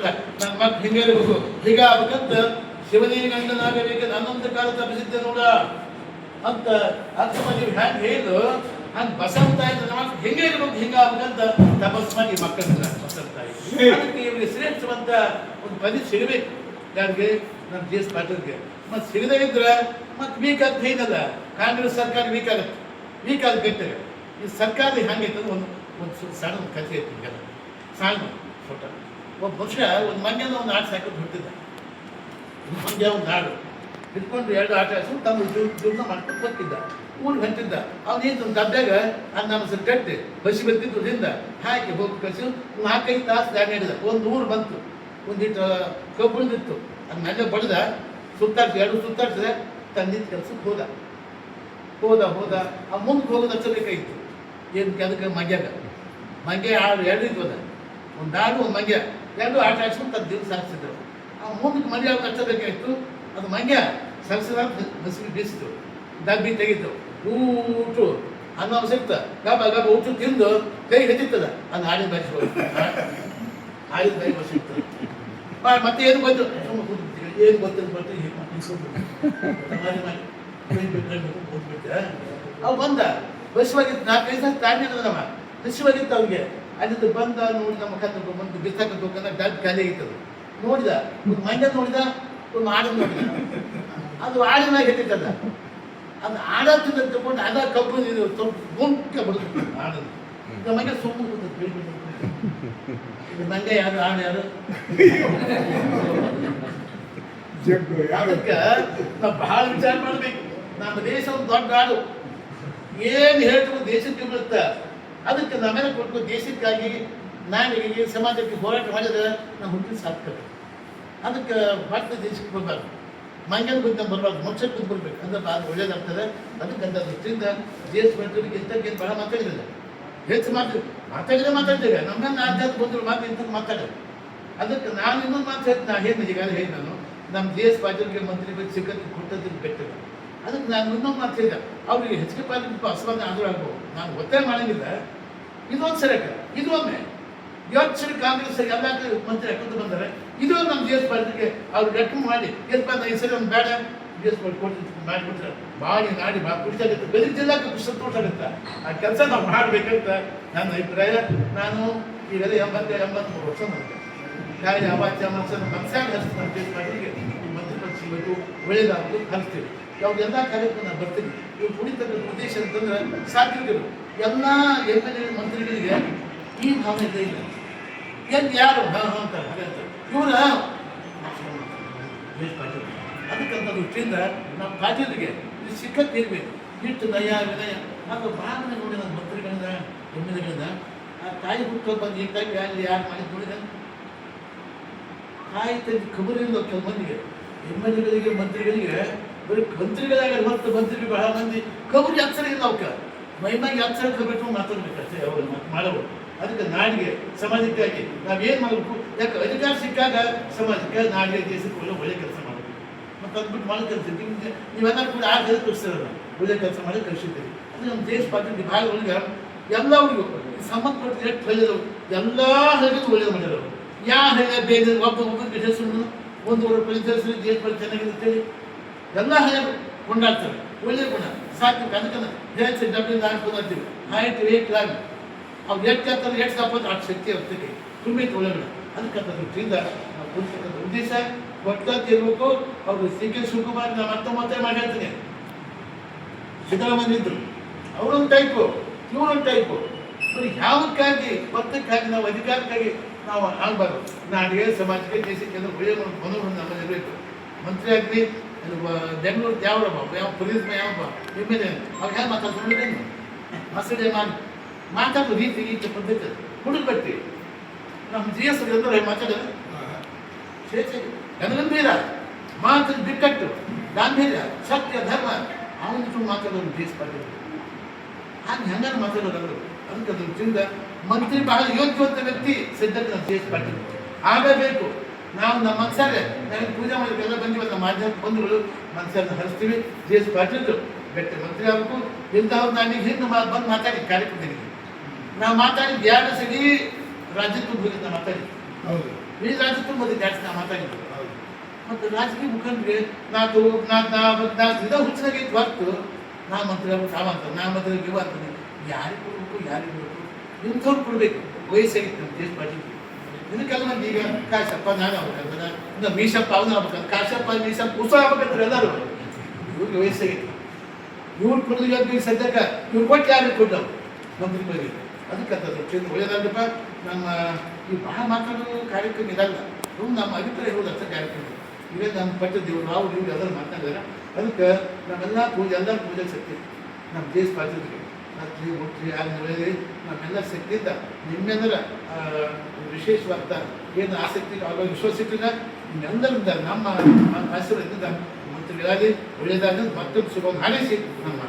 ನನ್ನ ಮಕ್ ಹಿಂಗಿರಬೇಕು ಹೀಗಾಗಬೇಕಂತ ಶಿವನಿಗೆ ಗಂಡನಾಗಬೇಕು ನನ್ನೊಂದು ಕಾಲ ತಪ್ಪಿಸಿದ್ದೆ ನೋಡ ಅಂತ ಹತ್ತು ಮಂದಿ ಹ್ಯಾಂಗ ಹೇಳಿದ್ರು ಹಂಗ ಬಸವಂತ ಆಯ್ತು ನಮ್ಮ ಹಿಂಗೆ ಇರ್ಬೇಕು ಹಿಂಗಾಗಬೇಕಂತ ತಪಸ್ ಮಾಡಿ ಮಕ್ಕಳ ಬಸವಂತ ಆಯ್ತು ಅದಕ್ಕೆ ಇವ್ರಿಗೆ ಶ್ರೇಷ್ಠವಂತ ಒಂದು ಪದಿ ಸಿಗಬೇಕು ಯಾರಿಗೆ ನಮ್ಮ ಜಿ ಎಸ್ ಪಾಟೀಲ್ಗೆ ಮತ್ತೆ ಸಿಗದೇ ಇದ್ರೆ ಮತ್ತೆ ವೀಕ್ ಆಗ್ತದೆ ಏನಲ್ಲ ಕಾಂಗ್ರೆಸ್ ಸರ್ಕಾರ ವೀಕ್ ಆಗುತ್ತೆ ವೀಕ್ ಆದ ಗಟ್ಟಿಗೆ ಈ ಸರ್ಕಾರ ಹೆಂಗೈತೆ ಒಂದು ಸಣ್ಣ ಕಥೆ ಐತಿ ಈಗ ಸಣ್ಣ ಫೋಟೋ ಒಬ್ಬ ಮನುಷ್ಯ ಒಂದು ಮಂಡ್ಯದ ಒಂದು ಆಟ ಸಾಕೋದು ಬಿಡ್ತಿದ್ದ ಮಂಡ್ಯ ಒಂದು ಹಾಡು ಇಟ್ಕೊಂಡು ಎರಡು ಆಟ ಆಡಿಸ್ಕೊಂಡು ತಮ್ಮ ಜೀವನ ಮಾಡ್ಕೊಂಡು ಹೋಗ್ತಿದ್ದ ಊರಿಗೆ ಹೊಂಟಿದ್ದ ಅವ್ನೇನು ಒಂದು ಡಬ್ಬ್ಯಾಗ ಅದು ನಮ್ಮ ಸರ್ ಕಟ್ಟಿ ಬಸಿ ಬರ್ತಿದ್ದು ದಿಂದ ಹಾಕಿ ಹೋಗಿ ಕಳಿಸಿ 4-5 ತಾಸು ದಾಡಿ ಹಿಡಿದ ಒಂದು ಊರು ಬಂತು ಒಂದಿಟ್ಟು ಕಬ್ಬುಳಿದಿತ್ತು ಅದು ಮೇಲೆ ಬಡ್ದ ಸುತ್ತಾಡ್ಸಿ 2 ಸುತ್ತಾಡ್ಸಿದೆ ತಂದಿದ್ದ ಕೆಲಸಕ್ಕೆ ಹೋದ ಆ ಮುಂದಕ್ಕೆ ಹೋಗೋದು ಹಚ್ಚಬೇಕಾಗಿತ್ತು ಏನು ಅದಕ್ಕೆ ಮಂಗ್ಯ 2 ಇದ್ವದ ಒಂದು ದಾಡು ಒಂದು ಮಂಗ್ಯ 2 ಆಟ ಆಡ್ಸ್ಕೊಂಡು ತನ್ನ ದಿವಸ ಸಾಗಿಸಿದ್ರು ಆ ಮುಂದಕ್ಕೆ ಮಂಡ್ಯ ಹಚ್ಚಬೇಕಾಗಿತ್ತು ಅದು ಮಂಗ್ಯ ಸರಿಸಿದಾಗ ಬಸ್ಸಿಗೆ ಬೀಸಿತು ಡಬ್ಬಿ ತೆಗಿತು ಊಟು ಅನ್ನ ಸಿಕ್ತ ಗಬ ಊಟ ತಿಂದು ಕೈ ಹೆಚ್ಚಿತ್ತದ ಅದು ಆಡಿದ ಬಾಯಿ ಬಸಿತ್ತು ಮತ್ತೆ ಏನು ಗೊತ್ತು ಏನು ಗೊತ್ತಿಲ್ಲ ಅವು ಬಂದ ಬಸ್ವಾಗಿತ್ತು 4-5 ತಾಸು ತಾಂಡಿ ನಮ್ಮ ಬಸ್ವಾಗಿತ್ತು ಅವ್ರಿಗೆ ಅಲ್ಲಿಂದ ಬಂದ ನೋಡಿ ನಮ್ಮ ಕತ್ತು ಬಂದು ಬಿಸಾಕಂತ ಹೋಗಂದ್ರೆ ಡಬ್ಬಿ ಖಾಲಿ ಆಗಿತ್ತದು ನೋಡಿದ ಒಂದು ಮಂಡ್ಯ ನೋಡಿದ ಒಂದು ಆಡ ನೋಡಿದ ಅದು ಆಡಿನಾಗ ಹೆಚ್ಚಿತ್ತದ ಅದು ಆಡತ್ತಿದ್ದ ತಗೊಂಡು ಅದ ಕಬ್ಬು ಗುಂಕ ಬಿಡ್ತು ಆಡೋದು ನಮಗೆ ಸುಮ್ಮನೆ ಮಂಡ್ಯ ಯಾರು ಅದಕ್ಕೆ ನಾವು ಬಹಳ ವಿಚಾರ ಮಾಡ್ಬೇಕು ನಮ್ಮ ದೇಶ ಒಂದು ದೊಡ್ಡ ಆಡು ಏನು ಹೇಳ್ತೀವಿ ದೇಶಕ್ಕೆ ಬೀಳುತ್ತ ಅದಕ್ಕೆ ನಮ್ಮೆಲ್ಲ ಕೊಟ್ಟು ದೇಶಕ್ಕಾಗಿ ನಾಡಿಗೆ ಸಮಾಜಕ್ಕೆ ಹೋರಾಟ ಮಾಡಿದ್ರೆ ನಾವು ಹುಟ್ಟಿದ ಸಾಧ್ಯ ಅದಕ್ಕೆ ಭಾರತ ದೇಶಕ್ಕೆ ಬರಬಾರ್ದು ಮಂಗ್ಯನ ಬಗ್ಗೆ ಬರಬಾರ್ದು ಮೋಕ್ಷಕ್ಕೆ ಬರ್ಬೇಕು ಅಂದ್ರೆ ಅದು ಒಳ್ಳೇದಾಗ್ತದೆ ಅದಕ್ಕೆ ಅಂತ ದೃಷ್ಟಿಯಿಂದ ಜಿ ಎಸ್ ಪಾಟೀಲ್ಗೆ ಇಂಥಕ್ಕೇನು ಭಾಳ ಮಾತಾಡಿದಿಲ್ಲ ಹೆಚ್ಚು ಮಾತಾಡ್ತೇವೆ ನಮ್ಮನ್ನ ಆಧ್ಯಾತ್ಮ ಬಂದರು ಮಾತು ಇಂಥ ಮಾತಾಡೋದು ಅದಕ್ಕೆ ನಾನು ಇನ್ನೊಂದು ಮಾತು ಹೇಳ್ತೀನಿ ನಾ ಹೇಳಿದೆ ಈಗಾಗಲೇ ಹೇಳಿ ನಾನು ನಮ್ಮ ಜಿ ಎಸ್ ಪಾಟೀಲ್ಗೆ ಮಂತ್ರಿ ಬಗ್ಗೆ ಸಿಕ್ಕಕ್ಕೆ ಕೊಟ್ಟದ್ದು ಬೆಟ್ಟಿಲ್ಲ ಅದಕ್ಕೆ ನಾನು ಇನ್ನೊಂದು ಮಾತು ಹೇಳಿದೆ ಅವ್ರಿಗೆ ಹೆಚ್ಚಿಗೆ ಪಾಲಿಕೆ ಅಸಮಾಧಾನ ಆದರೂ ಆಗ್ಬೋದು ನಾನು ಒತ್ತಾಯ ಮಾಡಂಗಿಲ್ಲ ಇದೊಂದು ಸರಿಯಾಗ ಇದು ಒಮ್ಮೆ 8 ಸರಿ ಕಾಂಗ್ರೆಸ್ ಎಲ್ಲ ಮಂತ್ರಿ ಹಾಕೊಂಡು ಬಂದರೆ ಇದು ನಮ್ಮ ಜಿ ಎಸ್ ಪಾಟೀಲ್ಗೆ ಅವ್ರು ರೆಕಮೆಂಡ್ ಮಾಡಿ ಈ ಸರಿ ಒಂದು ಬೇಡ ಜಿ ಎಸ್ ಪಾಟೀಲ್ ಕೊಟ್ಟು ಮಾಡಿಬಿಟ್ರೆ ನಾಡಿ ಭಾಳ ಖುಷಿಯಾಗುತ್ತೆ ಗದಗ ಜಿಲ್ಲಾಕ್ಕೆ ಸಂತೋಷ ಆಗುತ್ತೆ ಆ ಕೆಲಸ ನಾವು ಮಾಡಬೇಕಂತ ನನ್ನ ಅಭಿಪ್ರಾಯ ನಾನು ಈಗೆಲ್ಲ 83 ವರ್ಷ ನನಗೆ ಕಾಯಿ ಅವಾಚ್ಯ ಮನಸ್ಸಾಗಿ ಹರಿಸ್ತೀನಿ ನಮ್ಮ ಜಿ ಎಸ್ ಪಾಟೀಲ್ಗೆ ಮಂತ್ರಿ ಪದ ಸಿಗಬೇಕು ಒಳ್ಳೇದಾಗಬೇಕು ಹರಿಸ್ತೀವಿ ಯಾವುದೆಲ್ಲ ಕಾರ್ಯಕ್ರಮ ನಾನು ಬರ್ತೀನಿ ಇವ್ರು ಕುಡಿತಕ್ಕಂಥ ಉದ್ದೇಶ ಅಂತಂದ್ರೆ ಸಾತ್ವಿಕರು ಎಲ್ಲ MLA ಮಂತ್ರಿಗಳಿಗೆ ಈ ಭಾವನೆ ಇಲ್ಲ ಏನು ಯಾರು ಅಂತಾರೆ ಹಾಗಂತ ಇವರ ಪಾಟೀಲ್ ಅದಕ್ಕಂತ ದೃಷ್ಟಿಯಿಂದ ನಮ್ಮ ಪಾಟೀಲ್ರಿಗೆ ಇದು ಸಿಕ್ಕಕ್ಕೆ ಇರಬೇಕು ಇಟ್ಟು ನಯ ವಿನಯ ಅದು ಭಾವನೆ ನೋಡಿ ನನ್ನ ಮಂತ್ರಿಗಳಿಂದ MLAಗಳಿಂದ ಆ ತಾಯಿ ಹುಟ್ಟು ಬಂದು ಈ ಟೈಪ್ ಯಾರು ಮಾಡಿ ನೋಡಿದ ತಾಯಿ ತಂದು ಖಬರಿಲ್ಲ ಕೆಲವು ಮಂದಿಗೆ MLAಗಳಿಗೆ ಮಂತ್ರಿಗಳಿಗೆ ಬರೀ ಮಂತ್ರಿಗಳಾಗ ಮತ್ತು ಮಂತ್ರಿಗಳು ಬಹಳ ಮಂದಿ ಕಬರಿ ಅಕ್ಷರ ಇಲ್ಲ ಅವಕ್ಕೆ ಮೈಮಾಗಿ ಅಕ್ಷರ ಬಿಟ್ಟು ಮಾತಾಡ್ಬೇಕಷ್ಟೇ ಅವರು ಮಾಡೋರು ಅದಕ್ಕೆ ನಾಡಿಗೆ ಸಮಾಜಕ್ಕಾಗಿ ನಾವೇನು ಮಾಡಬೇಕು ಯಾಕೆ ಅಧಿಕಾರ ಸಿಕ್ಕಾಗ ಸಮಾಜಕ್ಕೆ ನಾಡಿಗೆ ದೇಶಕ್ಕೆ ಒಳ್ಳೆ ಕೆಲಸ ಮಾಡಬೇಕು ಮತ್ತು ಅಂದ್ಬಿಟ್ಟು ಮಾಡೋ ಕೆಲಸ ನೀವೆಲ್ಲ ಕೂಡ ಆ ಕೆಲಸ ತೋರಿಸ್ತಿರಲ್ಲ ಒಳ್ಳೆ ಕೆಲಸ ಮಾಡಿ ಕಳಿಸಿದ್ದೀರಿ ಅದು ನಮ್ಮ ದೇಶ ಪಾತ್ರೆ ಭಾಳ ಒಳಗೆ ಎಲ್ಲರಿಗೂ ಸಂಬಂಧಪಟ್ಟ ಎಷ್ಟು ಒಳ್ಳೆಯದು ಎಲ್ಲ ಹಳ್ಳಿಗೂ ಒಳ್ಳೇದು ಮಾಡಿರೋರು ಯಾವ ಹಳ್ಳಿಯ ಬೇರೆ ಒಬ್ಬರಿಗೆ ಹೆಸರು 1 ರೂಪಾಯಿ ಹೆಸರು ದೇಶ ಬಳಿ ಚೆನ್ನಾಗಿರುತ್ತೆ ಎಲ್ಲ ಹಳ್ಳಿಯರು ಕೊಂಡಾಡ್ತಾರೆ ಒಳ್ಳೆ ಗುಣ ಸಾಕು ಅದಕ್ಕೆ ಹೆಚ್ಚು ಡಬ್ಬಿಂದ ಹಾಕ್ಬೋದಾಗ್ತೀವಿ ಹೈಟ್ ವೇಟ್ ಆಗಿ ಅವ್ರು ಎಷ್ಟು ಆಗ್ತಾರೆ ಎಷ್ಟು ತಪ್ಪತ್ತು ಆ ಶಕ್ತಿ ಅವ್ರಿಗೆ ತುಂಬಿತ್ತು ಒಳ್ಳೆಗಳು ಅದಕ್ಕಂಥ ದೃಷ್ಟಿಯಿಂದ ನಾವು ಕೊಡ್ತಕ್ಕಂಥ ಉದ್ದೇಶ ಒಟ್ಟಂತ ಇರಬೇಕು ಅವರು CK ಶಿವಕುಮಾರ್ ನಾನು ಮತ್ತೆ ಮಾಡಿ ಹೇಳ್ತೀನಿ ಸಿದ್ದರಾಮಯ್ಯ ಇದ್ರು ಅವರೊಂದು ಟೈಪು ಇವರೊಂದು ಟೈಪು ಬರೀ ಯಾವಕ್ಕಾಗಿ ಒತ್ತಕ್ಕಾಗಿ ನಾವು ಅಧಿಕಾರಕ್ಕಾಗಿ ನಾವು ಆಗಬಾರ್ದು ನಾಡಿಗೆ ಸಮಾಜಕ್ಕೆ ದೇಶಕ್ಕೆ ಒಳ್ಳೆಯ ಮನೋಭಾವ ನಮ್ಮಲ್ಲಿ ಇರಬೇಕು ಮಂತ್ರಿ ಆಗಲಿ ಬೆಂಗಳೂರು ಯಾವ ಪೊಲೀಸ್ ಯಾವ MLA ಅವ್ರು ಹೇಗೆ ಮಾತಾಡ್ಕೊಂಡಿದ್ದೇನೆ ಮಸೂದೆ ಮಾತಾಡೋ ರೀತಿ ಪದ್ಧತಿ ಹುಡುಕ್ಬರ್ತೀವಿ ನಮ್ಮ ಜಿ ಎಸ್ ಅಂದ್ರೆ ಮಾತಾಡೋದು ಗನಗಂಭೀರ ಮಾತು ಬಿಕ್ಕಟ್ಟು ಗಾಂಭೀರ್ಯ ಸತ್ಯ ಧರ್ಮ ಅವನು ಮಾತಾಡೋದು ಜಿ ಎಸ್ ಪಾಟೀಲ್ ಹಾಗೆ ಹೆಂಗಾರು ಮಾತಾಡೋದು ಅದಕ್ಕೆ ಅದರಿಂದ ಮಂತ್ರಿ ಬಹಳ ಯೋಗ್ಯವಂತ ವ್ಯಕ್ತಿ ಸಿದ್ಧತೆ ನಮ್ಮ ಜಿ ಎಸ್ ಪಾಟೀಲ್ ಆಗಬೇಕು ನಾವು ನಮ್ಮ ಮನಸ್ಸಾರೆ ನನಗೆ ಪೂಜೆ ಮಾಡಬೇಕೆಲ್ಲ ಬಂದಿವಲ್ಲ ನಮ್ಮ ಮಾಧ್ಯಮ ಬಂಧುಗಳು ಮನಸ್ಸನ್ನು ಹರಿಸ್ತೀವಿ ಜಿ ಎಸ್ ಪಾಟೀಲ್ ಬೆಟ್ಟ ಮಂತ್ರಿ ಆಗಬೇಕು ಇಂಥವ್ರು ನನಗೆ ಹಿಂದೆ ಬಂದು ಮಾತಾಡಿ ಕಾರ್ಯಕ್ರಮದಲ್ಲಿ ನಾವು ಮಾತಾಡಿದ್ದು 2 ಸರಿ ರಾಜ್ಯಕ್ಕೆ ಹೋಗಿ ನಾವು ಮಾತಾಡಿದ್ವಿ ಹೌದು ಇಡೀ ರಾಜ್ಯ ತುಂಬ ಜಾಸ್ತಿ ನಾ ಮಾತಾಡಿದ್ರು. ಮತ್ತು ರಾಜಕೀಯ ಮುಖಂಡರಿಗೆ ನಾಲ್ಕು ಇದ ಹುಚ್ಚಿನಾಗೆ ಹೊರ್ತು ನಾ ಮಂತ್ರಿ ಆಗ್ಬೇಕು ಅಂತ ನಾ ಮಂತ್ರಿ ಇವ ಅಂತಾನೆ ಯಾರಿಗೆ ಕೊಡ್ಬೇಕು ಯಾರಿಗೆ ಕೊಡಬೇಕು ಇಂಥವ್ರು ಕೊಡಬೇಕು. ವಯಸ್ಸಾಗಿತ್ತು ನಮ್ಮ ದೇಶ ಪಾರ್ಟಿ ಇದಕ್ಕೆಲ್ಲ ಮಂದಿ ಈಗ ಕಾಶಪ್ಪ ನಾನು ಆಗ್ಬೇಕಂತ ಇನ್ನು ಮೀಶಪ್ಪ ಅವನು ಆಗ್ಬೇಕಂತ ಕಾಶಪ್ಪ ಮೀಶಪ್ಪ ಉತ್ಸವ ಆಗ್ಬೇಕಂದ್ರೆ ಎಲ್ಲರೂ ಇವ್ರಿಗೆ ವಯಸ್ಸಾಗಿತ್ತು. ಇವ್ರು ಕೊಡೋದು ಸದ್ಯಕ್ಕೆ ಇವ್ರು ಕೊಟ್ಟು ಯಾರಿಗೆ ಕೊಟ್ಟವು ಮಂತ್ರಿ ಬಗ್ಗೆ ಅದಕ್ಕೆ ಕ್ಷೇತ್ರ ಒಳ್ಳೆಯದಾಗಪ್ಪ. ನಮ್ಮ ಈ ಭಾಳ ಮಾತಾಡೋ ಕಾರ್ಯಕ್ರಮ ಇದಲ್ಲ, ಇವು ನಮ್ಮ ಅಭಿಪ್ರಾಯ ಇರೋದು ಅಷ್ಟೇ ಕಾರ್ಯಕ್ರಮ. ಈಗ ನಮ್ಮ ಪಟ್ಟ ದೇವರು ನಾವು ನೀವು ಎಲ್ಲರೂ ಮಾತಾಡಿದಾರೆ. ಅದಕ್ಕೆ ನಮ್ಮೆಲ್ಲ ಪೂಜೆ ಎಲ್ಲರ ಪೂಜೆ ಶಕ್ತಿ ನಮ್ಮ ದೇಶ ಪಾತ್ರರಿಗೆ ರಾತ್ರಿ ಮುಟ್ಟಿ ಆಗಿ ನಮ್ಮೆಲ್ಲ ಶಕ್ತಿಯಿಂದ ನಿಮ್ಮೆಲ್ಲರ ವಿಶೇಷವಾದ ಏನು ಆಸಕ್ತಿ ಅವಾಗ ವಿಶ್ವಾಸಿಟ್ಟಿನ ನಿಮ್ಮೆಲ್ಲರಿಂದ ನಮ್ಮ ಆಶೀರ್ವಾದದಿಂದ ಮಂತ್ರಿಗಳಾಗಿ ಒಳ್ಳೆಯದಾಗಿ ಮತ್ತೊಂದು ಶುಭ ಹಾರೈಸಿ ನಮ್ಮ